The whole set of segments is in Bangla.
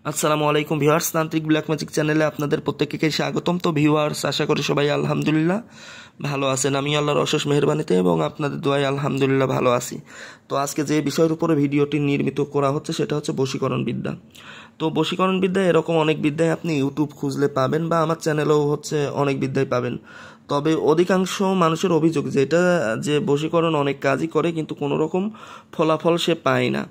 আসসালামু আলাইকুম ভিউয়ার্স, তান্ত্রিক ব্ল্যাক ম্যাজিক চ্যানেলে আপনাদের প্রত্যেককে স্বাগতম। তো ভিউয়ার্স, আশা করি সবাই আলহামদুলিল্লাহ ভালো আছেন। আমি আল্লাহর অশেষ মেহেরবানিতে এবং আপনাদের দোয়ায় আলহামদুলিল্লাহ ভালো আছি। তো আজকে যে বিষয়ের উপরে ভিডিওটি নির্মিত করা হচ্ছে সেটা হচ্ছে বশীকরণ বিদ্যা। তো বশীকরণ বিদ্যা এরকম অনেক বিদ্যায় আপনি ইউটিউব খুঁজলে পাবেন বা আমার চ্যানেলেও অনেক বিদ্যায় পাবেন। তবে অধিকাংশ মানুষের অভিযোগ যেটা যে বশীকরণ অনেক কাজই করে কিন্তু কোনো রকম ফলাফল সে পায় না।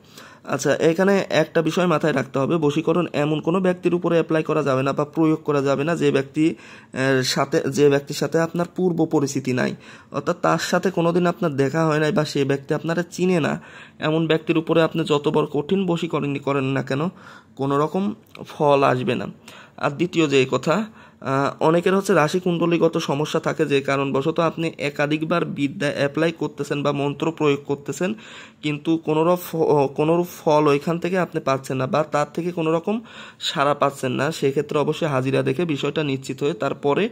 আচ্ছা, এখানে একটা বিষয় মাথায় রাখতে হবে, বশীকরণ এমন কোনো ব্যক্তির উপরে অ্যাপ্লাই করা যাবে না বা প্রয়োগ করা যাবে না যে ব্যক্তির সাথে আপনার পূর্ব পরিচিতি নাই, অর্থাৎ তার সাথে কোনোদিন আপনার দেখা হয় নাই বা সেই ব্যক্তি আপনারা চিনে না। এমন ব্যক্তির উপরে আপনি যত বড় কঠিন বশীকরণই করেন না কেন কোনো রকম ফল আসবে না। আর দ্বিতীয় যে কথা, অনেকের রাশি কুণ্ডলীগত সমস্যা থাকে, যে কারণবশত আপনি একাধিকবার বিদ্যা অ্যাপ্লাই করতেছেন বা মন্ত্র প্রয়োগ করতেছেন কিন্তু কোনোরূপ ফল ওইখান থেকে আপনি পাচ্ছেন না বা তার থেকে কোনো রকম সাড়া পাচ্ছেন না। সেক্ষেত্রে অবশ্যই হাজিরা দেখে বিষয়টা নিশ্চিত হয়ে তারপরে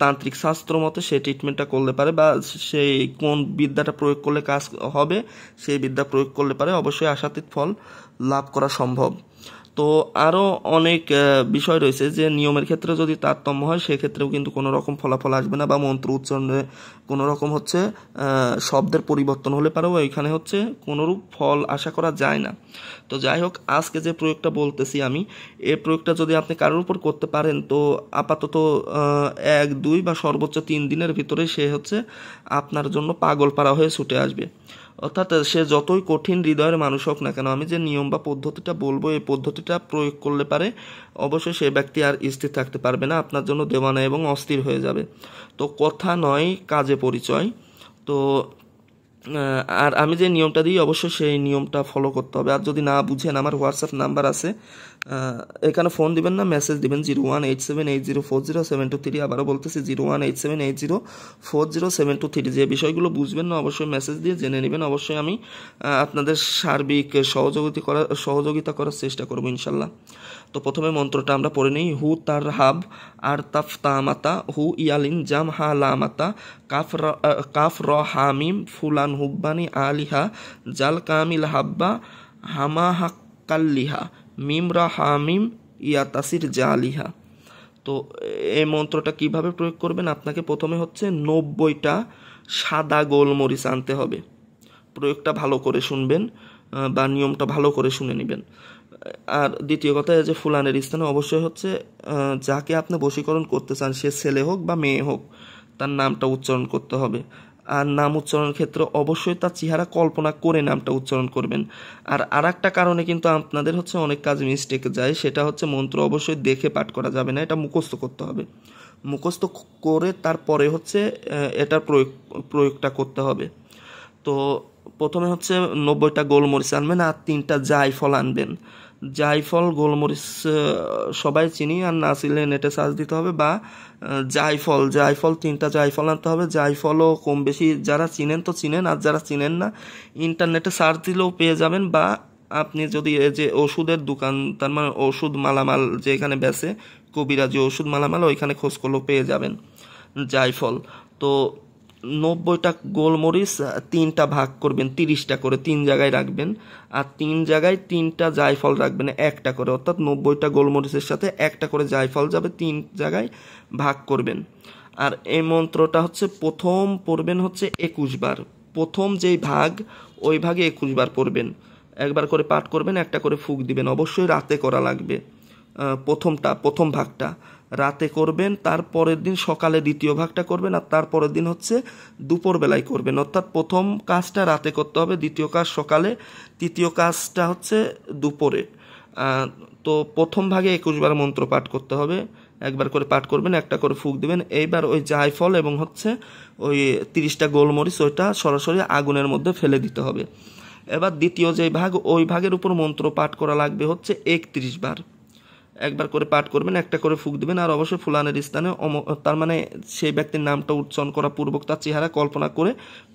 তান্ত্রিক শাস্ত্র মতে সেই ট্রিটমেন্টটা করলে পারে বা সেই কোন বিদ্যাটা প্রয়োগ করলে কাজ হবে সেই বিদ্যা প্রয়োগ করলে পারে অবশ্যই আশাতীত ফল লাভ করা সম্ভব। তো আরও অনেক বিষয় রয়েছে যে নিয়মের ক্ষেত্রে যদি তারতম্য হয় সেক্ষেত্রেও কিন্তু কোনো রকম ফলাফল আসবে না বা মন্ত্র উচ্চারণে কোনো রকম শব্দের পরিবর্তন হলে পারেও এখানে কোনোরূপ ফল আশা করা যায় না। তো যাই হোক, আজকে যে প্রয়োগটা বলতেছি আমি, এই প্রয়োগটা যদি আপনি কারোর উপর করতে পারেন তো আপাতত 1-2 বা সর্বোচ্চ 3 দিনের ভিতরে সে আপনার জন্য পাগল পারা হয়ে ছুটে আসবে। অর্থাৎ সে যতই কঠিন হৃদয়ের মানুষ হোক না কেন, আমি যে নিয়ম বা পদ্ধতিটা বলবো এই পদ্ধতিটা প্রয়োগ করলে পারে অবশ্যই সে ব্যক্তি আর স্থির থাকতে পারবে না, আপনার জন্য দেওয়ানা এবং অস্থির হয়ে যাবে। তো কথা নয় কাজে পরিচয়। তো আর আমি যে নিয়মটা দিই অবশ্যই সেই নিয়মটা ফলো করতে হবে। আর যদি না বুঝেন, আমার হোয়াটসঅ্যাপ নাম্বার আছে, এখানে ফোন দিবেন না, মেসেজ দিবেন 0187804072 আবারও বলতেছি 0187804072। যে বিষয়গুলো বুঝবেন না অবশ্যই মেসেজ দিয়ে জেনে নেবেন। অবশ্যই আমি আপনাদের সার্বিক সহযোগিতা করার চেষ্টা করবো ইনশাল্লাহ। তো প্রথমে মন্ত্রটা আমরা পড়ে নিই। হু তার হাব আর তাফ তামাতা হু ইয়ালিন জাম হা লামাতা কাফ র হামিম ফুলান হুব্বানি আলিহা জাল কামিল হাব্বা হামা হাক্কাল্লিহা মিমরা হামিম ইয়াতাসির জালিহা। তো এই মন্ত্রটা কিভাবে প্রয়োগ করবেন, আপনাকে প্রথমে 90টা সাদা গোলমরিচ আনতে হবে। প্রয়োগটা ভালো করে শুনবেন বা নিয়মটা ভালো করে শুনে নেবেন। আর দ্বিতীয় কথা, যে ফুলানের স্থানে অবশ্যই যাকে আপনি বশীকরণ করতে চান সে ছেলে হোক বা মেয়ে হোক তার নামটা উচ্চারণ করতে হবে। আর নাম উচ্চারণের ক্ষেত্রে অবশ্যই তার চেহারা কল্পনা করে নামটা উচ্চারণ করবেন। আর একটা কারণে কিন্তু আপনাদের অনেক কাজ মিস্টেক যায়, সেটা মন্ত্র অবশ্যই দেখে পাঠ করা যাবে না, এটা মুখস্থ করতে হবে। মুখস্থ করে তারপরে এটার প্রয়োগটা করতে হবে। তো প্রথমে 90টা গোলমরিচ আনবেন আর 3টা জায়ফল আনবেন। জায়ফল গোলমরিচ সবাই চিনি, আর না চিনলে নেটে সার্চ দিতে হবে। বা জায়ফল 3টা জায়ফল আনতে হবে। জায়ফলও কম বেশি যারা চিনেন তো চিনেন, আর যারা চিনেন না ইন্টারনেটে সার্চ দিলেও পেয়ে যাবেন। বা আপনি যদি যে ওষুধের দোকান, তার মানে ওষুধ মালামাল যেখানে বেচে কবিরাজি ওষুধ মালামাল, ওইখানে খোঁজ করলেও পেয়ে যাবেন জায়ফল। তো 90টা গোলমরিচ 3টা ভাগ করবেন, 30টা করে 3 জায়গায় রাখবেন। আর 3 জায়গায় 3টা জায়ফল রাখবেন 1টা করে, অর্থাৎ 90টা গোলমরিচের সাথে 1টা করে জায়ফল যাবে, 3 জায়গায় ভাগ করবেন। আর এই মন্ত্রটা প্রথম পড়বেন 21 বার। প্রথম যেই ভাগ ওই ভাগে 21 বার পড়বেন, একবার করে পাঠ করবেন, একটা করে ফুঁক দিবেন। অবশ্যই রাতে করা লাগবে। প্রথম ভাগটা রাতে করবেন, তারপরের দিন সকালে দ্বিতীয় ভাগটা করবেন, আর তারপরের দিন দুপুরবেলায় করবেন। অর্থাৎ প্রথম কাজটা রাতে করতে হবে, দ্বিতীয় কাজ সকালে, তৃতীয় কাজটা দুপুরে। তো প্রথম ভাগে 21 বার মন্ত্র পাঠ করতে হবে, একবার করে পাঠ করবেন, একটা করে ফুঁক দিবেন। এইবার ওই জায়ফল এবং ওই 30টা গোলমরিচ ওইটা সরাসরি আগুনের মধ্যে ফেলে দিতে হবে। এবার দ্বিতীয় যে ভাগ, ওই ভাগের উপর মন্ত্র পাঠ করা লাগবে 31 বার। একবার করে পাঠ করবেন, একটা করে ফুঁক দিবেন। আর অবশ্যই ফুলানের স্থানে তার মানে সেই ব্যক্তির নামটা উচ্চারণ করা পূর্বক তার চেহারা কল্পনা করে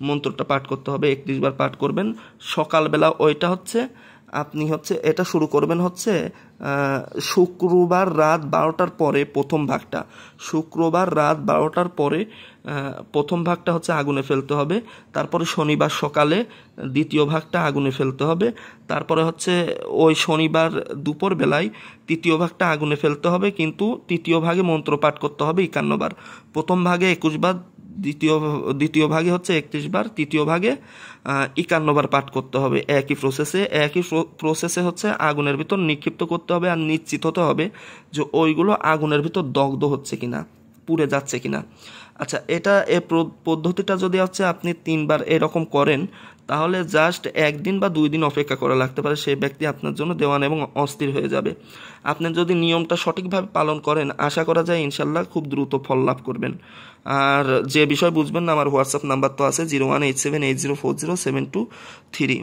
মন্ত্রটা পাঠ করতে হবে। 31 বার পাঠ করবেন। সকালবেলা ওইটা আপনি হচ্ছে এটা শুরু করবেন হচ্ছে শুক্রবার রাত 12টার পরে প্রথম ভাগটা, শুক্রবার রাত 12টার পরে প্রথম ভাগটা হচ্ছে আগুনে ফেলতে হবে। তারপরে শনিবার সকালে দ্বিতীয় ভাগটা আগুনে ফেলতে হবে। তারপরে হচ্ছে ওই শনিবার দুপুর বেলায় তৃতীয় ভাগটা আগুনে ফেলতে হবে, কিন্তু তৃতীয় ভাগে মন্ত্র পাঠ করতে হবে 51 বার। প্রথম ভাগে 21 বার, দ্বিতীয় ভাগে হচ্ছে 31 বার, তৃতীয় ভাগে 51 বার পাঠ করতে হবে। একই প্রসেসে হচ্ছে আগুনের ভিতর নিক্ষিপ্ত করতে হবে, আর নিশ্চিত হতে হবে যে ওইগুলো আগুনের ভিতর দগ্ধ হচ্ছে কিনা, পুড়ে যাচ্ছে কিনা। আচ্ছা, এই পদ্ধতিটা যদি হচ্ছে আপনি 3 বার এরকম করেন, তাহলে জাস্ট 1 দিন বা 2 দিন অপেক্ষা করা লাগতে পারে, সেই ব্যক্তি আপনার জন্য দেওয়ান এবং অস্থির হয়ে যাবে। আপনি যদি নিয়মটা সঠিকভাবে পালন করেন, আশা করা যায় ইনশাল্লাহ খুব দ্রুত ফল লাভ করবেন। আর যে বিষয় বুঝবেন না, আমার হোয়াটসঅ্যাপ নাম্বার তো আছে 01878040723।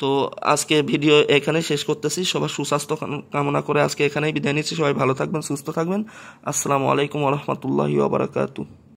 তো আজকে ভিডিও এখানে শেষ করতেছি। সবার সুস্বাস্থ্য কামনা করে আজকে এখানেই বিদায় নিচ্ছি। সবাই ভালো থাকবেন, সুস্থ থাকবেন। আসসালামু আলাইকুম ওয়া রাহমাতুল্লাহি ওয়া বারাকাতুহু।